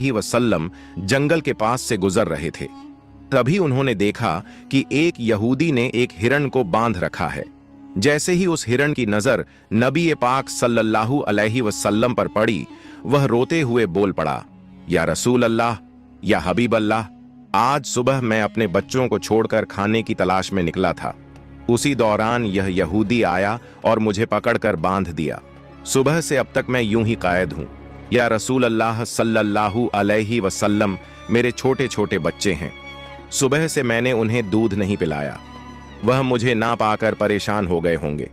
वसल्लम जंगल के पास से गुजर रहे थे। तभी उन्होंने देखा कि एक यहूदी ने एक हिरण को बांध रखा है। जैसे ही उस हिरण की नजर नबी पाक सल्लल्लाहु अलैहि वसल्लम पर पड़ी, वह रोते हुए बोल पड़ा, या रसूल अल्लाह, या हबीब अल्लाह, आज सुबह मैं अपने बच्चों को छोड़कर खाने की तलाश में निकला था। उसी दौरान यह यहूदी आया और मुझे पकड़कर बांध दिया। सुबह से अब तक मैं यूं ही कायद हूं। या रसूल अल्लाह सल्लल्लाहु अलैहि वसल्लम, मेरे छोटे छोटे बच्चे हैं। सुबह से मैंने उन्हें दूध नहीं पिलाया। वह मुझे ना पाकर परेशान हो गए होंगे।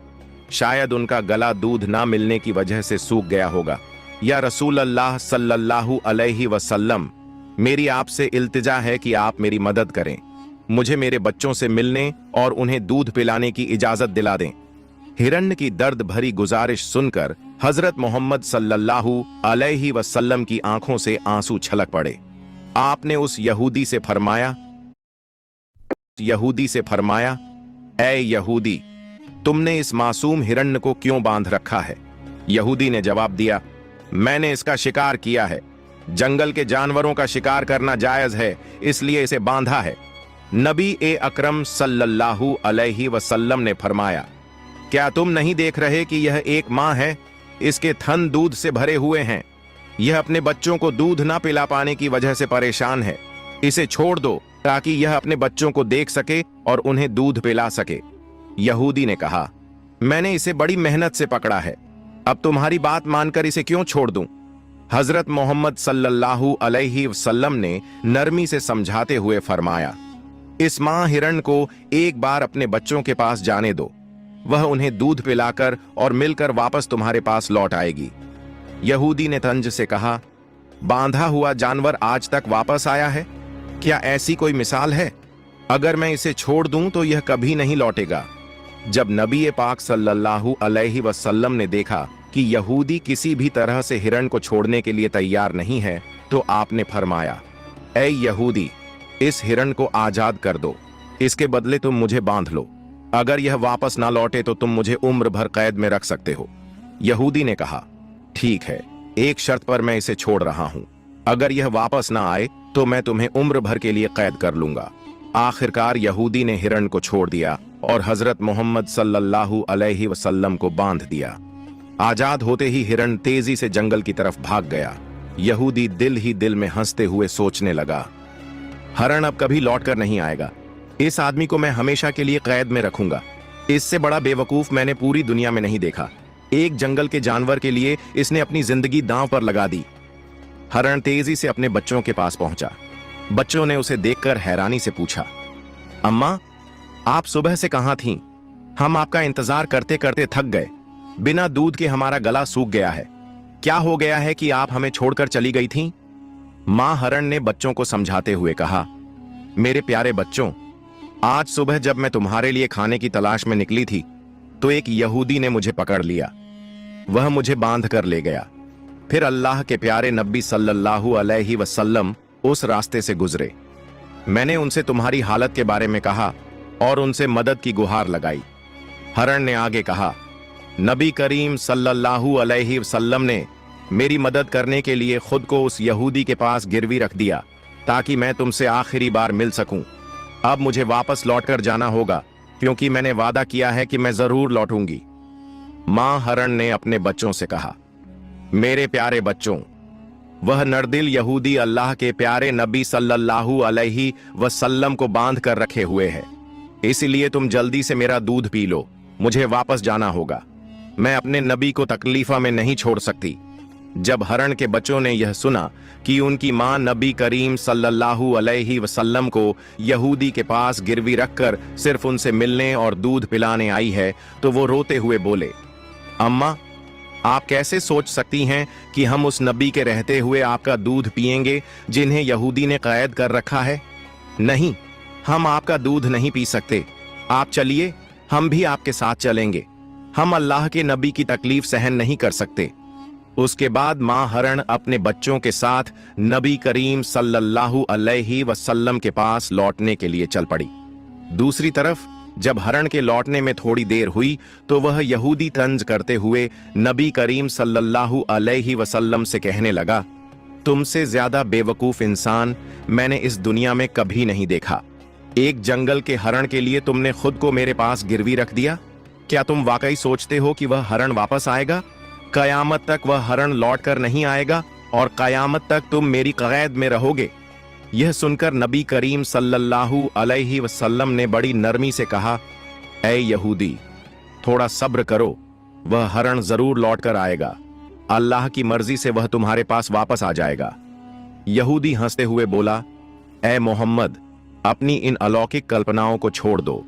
शायद उनका गला दूध ना मिलने की वजह से सूख गया होगा। या रसूल अल्लाह सल्लल्लाहु अलैहि वसल्लम, मेरी आपसे इल्तिजा है कि आप मेरी मदद करें। मुझे मेरे बच्चों से मिलने और उन्हें दूध पिलाने की इजाजत दिला दें। हिरण्य की दर्द भरी गुजारिश सुनकर हजरत मोहम्मद सल्लल्लाहु अलैहि वसल्लम की आंखों से आंसू छलक पड़े। आपने उस यहूदी से फरमाया, ऐ यहूदी, तुमने इस मासूम हिरण्य को क्यों बांध रखा है? यहूदी ने जवाब दिया, मैंने इसका शिकार किया है। जंगल के जानवरों का शिकार करना जायज है, इसलिए इसे बांधा है। नबी अकरम सल्लल्लाहु अलैहि वसल्लम ने फरमाया, क्या तुम नहीं देख रहे कि यह एक मां है? इसके थन दूध से भरे हुए हैं। यह अपने बच्चों को दूध ना पिला पाने की वजह से परेशान है। इसे छोड़ दो ताकि यह अपने बच्चों को देख सके और उन्हें दूध पिला सके। यहूदी ने कहा, मैंने इसे बड़ी मेहनत से पकड़ा है, अब तुम्हारी बात मानकर इसे क्यों छोड़ दूं? हजरत मोहम्मद सल्लल्लाहु अलैहि वसल्लम ने नरमी से समझाते हुए फरमाया, इस मां हिरण को एक बार अपने बच्चों के पास जाने दो। वह उन्हें दूध पिलाकर और मिलकर वापस तुम्हारे पास लौट आएगी। यहूदी ने तंज से कहा, बांधा हुआ जानवर आज तक वापस आया है? क्या ऐसी कोई मिसाल है? अगर मैं इसे छोड़ दूं तो यह कभी नहीं लौटेगा। जब नबी पाक सल्लल्लाहु अलैहि वसल्लम ने देखा कि यहूदी किसी भी तरह से हिरण को छोड़ने के लिए तैयार नहीं है, तो आपने फरमाया, ऐ यहूदी, इस हिरण को आजाद कर दो। इसके बदले तुम मुझे बांध लो। अगर यह वापस ना लौटे तो तुम मुझे उम्र भर कैद में रख सकते हो। यहूदी ने कहा, ठीक है, एक शर्त पर मैं इसे छोड़ रहा हूं। अगर यह वापस ना आए तो मैं तुम्हें उम्र भर के लिए कैद कर लूंगा। आखिरकार यहूदी ने हिरण को छोड़ दिया और हजरत मोहम्मद सल्लल्लाहु अलैहि वसल्लम को बांध दिया। आजाद होते ही हिरण तेजी से जंगल की तरफ भाग गया। यहूदी दिल ही दिल में हंसते हुए सोचने लगा, हिरण अब कभी लौट कर नहीं आएगा। इस आदमी को मैं हमेशा के लिए कैद में रखूंगा। इससे बड़ा बेवकूफ मैंने पूरी दुनिया में नहीं देखा। एक जंगल के जानवर के लिए इसने अपनी जिंदगी दांव पर लगा दी। हिरण तेजी से अपने बच्चों के पास पहुंचा। बच्चों ने उसे देखकर हैरानी से पूछा, अम्मा, आप सुबह से कहां थीं? हम आपका इंतजार करते करते थक गए। बिना दूध के हमारा गला सूख गया है। क्या हो गया है कि आप हमें छोड़कर चली गई थीं? मां हिरण ने बच्चों को समझाते हुए कहा, मेरे प्यारे बच्चों, आज सुबह जब मैं तुम्हारे लिए खाने की तलाश में निकली थी तो एक यहूदी ने मुझे पकड़ लिया। वह मुझे बांध कर ले गया। फिर अल्लाह के प्यारे नबी सल्लल्लाहु अलैहि वसल्लम उस रास्ते से गुजरे। मैंने उनसे तुम्हारी हालत के बारे में कहा और उनसे मदद की गुहार लगाई। हिरण ने आगे कहा, नबी करीम सल्लल्लाहु अलैहि वसल्लम ने मेरी मदद करने के लिए खुद को उस यहूदी के पास गिरवी रख दिया ताकि मैं तुमसे आखिरी बार मिल सकूं। अब मुझे वापस लौटकर जाना होगा क्योंकि मैंने वादा किया है कि मैं जरूर लौटूंगी। मां हिरण ने अपने बच्चों से कहा, मेरे प्यारे बच्चों, वह नरदिल यहूदी अल्लाह के प्यारे नबी सल्लल्लाहु अलैहि वसल्लम को बांध कर रखे हुए है। इसलिए तुम जल्दी से मेरा दूध पी लो। मुझे वापस जाना होगा। मैं अपने नबी को तकलीफा में नहीं छोड़ सकती। जब हिरण के बच्चों ने यह सुना कि उनकी मां नबी करीम सल्लल्लाहु अलैहि वसल्लम को यहूदी के पास गिरवी रखकर सिर्फ उनसे मिलने और दूध पिलाने आई है, तो वो रोते हुए बोले, अम्मा, आप कैसे सोच सकती हैं कि हम उस नबी के रहते हुए आपका दूध पिएंगे जिन्हें यहूदी ने कैद कर रखा है? नहीं, हम आपका दूध नहीं पी सकते। आप चलिए, हम भी आपके साथ चलेंगे। हम अल्लाह के नबी की तकलीफ सहन नहीं कर सकते। उसके बाद मां हिरण अपने बच्चों के साथ नबी करीम सल्लल्लाहु अलैहि वसल्लम के पास लौटने के लिए चल पड़ी। दूसरी तरफ जब हिरण के लौटने में थोड़ी देर हुई तो वह यहूदी तंज करते हुए नबी करीम सल्लल्लाहु अलैहि वसल्लम से कहने लगा, तुमसे ज्यादा बेवकूफ इंसान मैंने इस दुनिया में कभी नहीं देखा। एक जंगल के हरण के लिए तुमने खुद को मेरे पास गिरवी रख दिया। क्या तुम वाकई सोचते हो कि वह हरण वापस आएगा? कयामत तक वह हरण लौट कर नहीं आएगा और कयामत तक तुम मेरी कैद में रहोगे। यह सुनकर नबी करीम सल्लल्लाहु अलैहि वसल्लम ने बड़ी नरमी से कहा, ऐ यहूदी, थोड़ा सब्र करो, वह हरण जरूर लौट कर आएगा। अल्लाह की मर्जी से वह तुम्हारे पास वापस आ जाएगा। यहूदी हंसते हुए बोला, ऐ मोहम्मद, अपनी इन अलौकिक कल्पनाओं को छोड़ दो।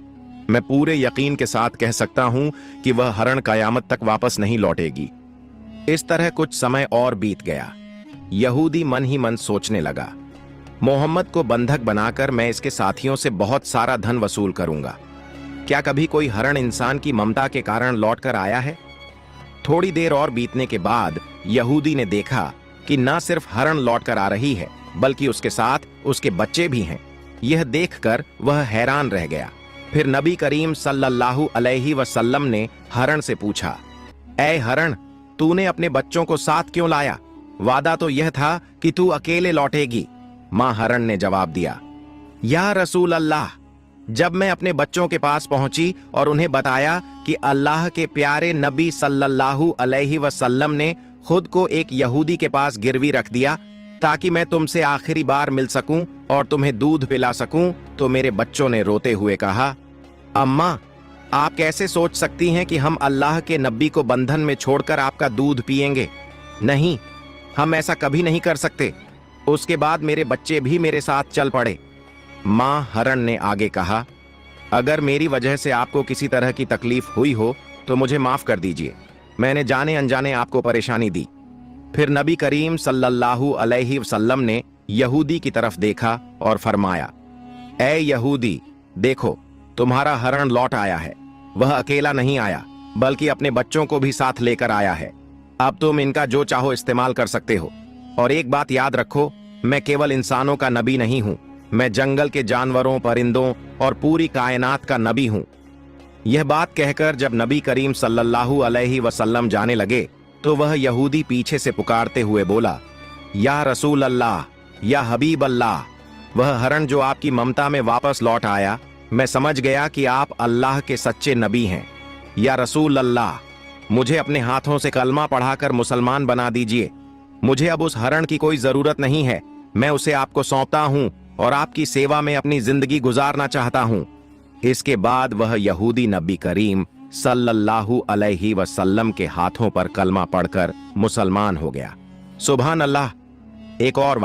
मैं पूरे यकीन के साथ कह सकता हूं कि वह हरण कयामत तक वापस नहीं लौटेगी। इस तरह कुछ समय और बीत गया। यहूदी मन ही मन सोचने लगा, मोहम्मद को बंधक बनाकर मैं इसके साथियों से बहुत सारा धन वसूल करूंगा। क्या कभी कोई हरण इंसान की ममता के कारण लौट कर आया है? थोड़ी देर और बीतने के बाद यहूदी ने देखा कि न सिर्फ हरण लौट कर आ रही है, बल्कि उसके साथ उसके बच्चे भी हैं। यह देखकर वह हैरान रह गया। फिर नबी करीम सल्लल्लाहु अलैहि वसल्लम ने हरण से पूछा, ऐ हरण, तूने अपने बच्चों को साथ क्यों लाया? वादा तो यह था कि तू अकेले लौटेगी। मां हरण ने जवाब दिया, या रसूल अल्लाह, जब मैं अपने बच्चों के पास पहुंची और उन्हें बताया कि अल्लाह के प्यारे नबी सल्लल्लाहु अलैहि वसल्लम ने खुद को एक यहूदी के पास गिरवी रख दिया ताकि मैं तुमसे आखिरी बार मिल सकूं और तुम्हें दूध पिला सकूं, तो मेरे बच्चों ने रोते हुए कहा, अम्मा, आप कैसे सोच सकती हैं कि हम अल्लाह के नबी को बंधन में छोड़कर आपका दूध पिएंगे? नहीं, हम ऐसा कभी नहीं कर सकते। उसके बाद मेरे बच्चे भी मेरे साथ चल पड़े। मां हरण ने आगे कहा, अगर मेरी वजह से आपको किसी तरह की तकलीफ हुई हो तो मुझे माफ कर दीजिए। मैंने जाने अनजाने आपको परेशानी दी। फिर नबी करीम सल्लल्लाहु अलैहि वसल्लम ने यहूदी की तरफ देखा और फरमाया, ऐ यहूदी, देखो, तुम्हारा हरण लौट आया है। वह अकेला नहीं आया, बल्कि अपने बच्चों को भी साथ लेकर आया है। अब तुम इनका जो चाहो इस्तेमाल कर सकते हो। और एक बात याद रखो, मैं केवल इंसानों का नबी नहीं हूं, मैं जंगल के जानवरों, परिंदों और पूरी कायनात का नबी हूं। यह बात कहकर जब नबी करीम सल्लल्लाहु अलैहि वसल्लम जाने लगे तो वह यहूदी पीछे से पुकारते हुए बोला, या रसूल अल्लाह, या हबीब अल्लाह, वह हरण जो आपकी ममता में वापस लौट आया, मैं समझ गया कि आप अल्लाह के सच्चे नबी हैं। या रसूल अल्लाह, मुझे अपने हाथों से कलमा पढ़ाकर मुसलमान बना दीजिए। मुझे अब उस हरण की कोई जरूरत नहीं है, मैं उसे आपको सौंपता हूं और आपकी सेवा में अपनी जिंदगी गुजारना चाहता हूं। इसके बाद वह यहूदी नबी करीम सल्लल्लाहु अलैहि वसल्लम के हाथों पर कलमा पढ़कर मुसलमान हो गया। सुभान अल्लाह। एक और